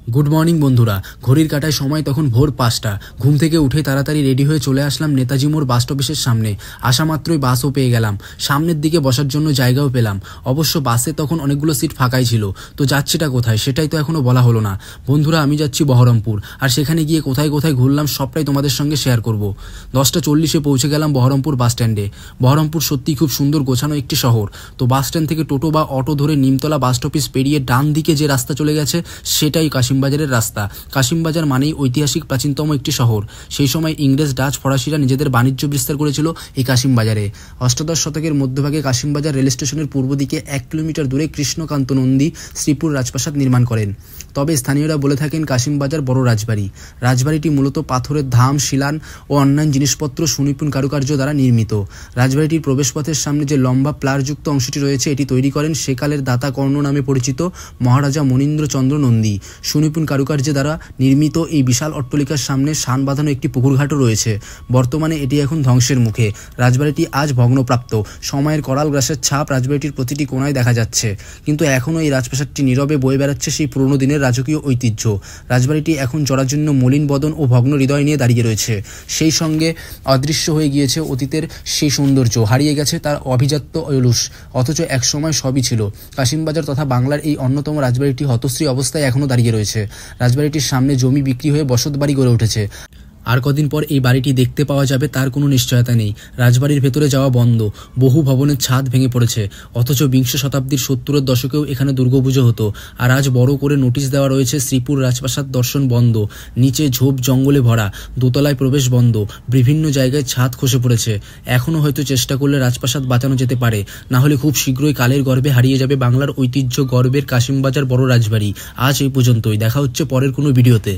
Good morning বন্ধুরা। ঘড়ির কাঁটায় সময় তখন ভোর 5টা। ঘুম থেকে উঠে তাড়াতাড়ি রেডি হয়ে চলে আসলাম নেতাজি মোড় বাস স্টপের সামনে। আসা মাত্রই বাসও পেয়ে গেলাম, সামনের দিকে বসার জন্য জায়গাও পেলাম। অবশ্য বাসে তখন অনেকগুলো সিট ফাঁকাই ছিল। তো যাচ্ছিটা কোথায় সেটাই তো এখনো বলা হলো না। বন্ধুরা, আমি যাচ্ছি বহরমপুর, আর সেখানে গিয়ে কোথায় কোথায় ঘুরলাম সবটাই তোমাদের সঙ্গে শেয়ার করব। 10টা 40-এ পৌঁছে গেলাম বহরমপুর বাস স্ট্যান্ডে। বহরমপুর সত্যি খুব সুন্দর গোছানো একটি শহর। তো বাস স্ট্যান্ড থেকে টোটো বা অটো ধরে নিমতলা বাস স্টপেজ পেরিয়ে ডান দিকে যে রাস্তা চলে গেছে সেটাই কাশিমবাজারের রাস্তা। কাশিমবাজার মানেই ঐতিহাসিক প্রাচীনতম একটি শহর। সেই সময় ইংরেজ, ডাচ, ফরাসিরা নিজেদের বাণিজ্য বিস্তার করেছিল এই কাশিমবাজারে। অষ্টাদশ শতকের মধ্যভাগে কাশিমবাজার রেল স্টেশনের পূর্ব দিকে 1 কিলোমিটার দূরে কৃষ্ণকান্ত নন্দী শ্রীপুর রাজপ্রাসাদ নির্মাণ করেন। তবে স্থানীয়রা বলে থাকেন কাশিমবাজার বড় রাজবাড়ি। রাজবাড়িটি মূলত পাথরের ধাম, শিলান ও অন্যান্য জিনিসপত্র সুনিপুণ কারুকার্য দ্বারা নির্মিত। রাজবাড়িটির প্রবেশপথের সামনে যে লম্বা প্লারযুক্ত অংশটি রয়েছে এটি তৈরি করেন সেকালের দাতা কর্ণ নামে পরিচিত মহারাজা মনীন্দ্রচন্দ্র নন্দী। সুনিপুণ কারুকার্যে দ্বারা নির্মিত এই বিশাল অট্টালিকার সামনে শান বাঁধানো একটি পুকুরঘাটও রয়েছে। বর্তমানে এটি এখন ধ্বংসের মুখে। রাজবাড়িটি আজ ভগ্নপ্রাপ্ত। সময়ের করাল গ্রাসের ছাপ রাজবাড়িটির প্রতিটি কোণায় দেখা যাচ্ছে, কিন্তু এখনও এই রাজপ্রাসাদটি নীরবে বয়ে বেড়াচ্ছে সেই পুরনো দিনের রাজকীয় ঐতিহ্য। রাজবাড়িটি এখন জরাজীর্ণ মলিন বদন ও ভগ্ন হৃদয় নিয়ে দাঁড়িয়ে রয়েছে। সেই সঙ্গে অদৃশ্য হয়ে গিয়েছে অতীতের সেই সৌন্দর্য, হারিয়ে গেছে তার অভিজাত্য অলুস। অথচ একসময় সবই ছিল। কাশিমবাজার তথা বাংলার এই অন্যতম রাজবাড়িটি হতশ্রী অবস্থায় এখনও দাঁড়িয়ে রয়েছে। রাজবাড়িটির সামনে জমি বিক্রি হয়ে বসতবাড়ি গড়ে উঠেছে। আর কদিন পর এই বাড়িটি দেখতে পাওয়া যাবে তার কোনো নিশ্চয়তা নেই। রাজবাড়ির ভেতরে যাওয়া বন্ধ, বহু ভবনের ছাদ ভেঙে পড়েছে। অথচ বিংশ শতাব্দীর 70-এর দশকেও এখানে দুর্গাপুজো হতো। আর আজ বড় করে নোটিশ দেওয়া রয়েছে শ্রীপুর রাজপ্রাসাদ দর্শন বন্ধ। নিচে ঝোপ জঙ্গলে ভরা, দোতলায় প্রবেশ বন্ধ, বিভিন্ন জায়গায় ছাদ খসে পড়েছে। এখনও হয়তো চেষ্টা করলে রাজপ্রাসাদ বাঁচানো যেতে পারে, না হলে খুব শীঘ্রই কালের গর্ভে হারিয়ে যাবে বাংলার ঐতিহ্য গর্বের কাশিমবাজার বড় রাজবাড়ি। আজ এই পর্যন্তই, দেখা হচ্ছে পরের কোনো ভিডিওতে।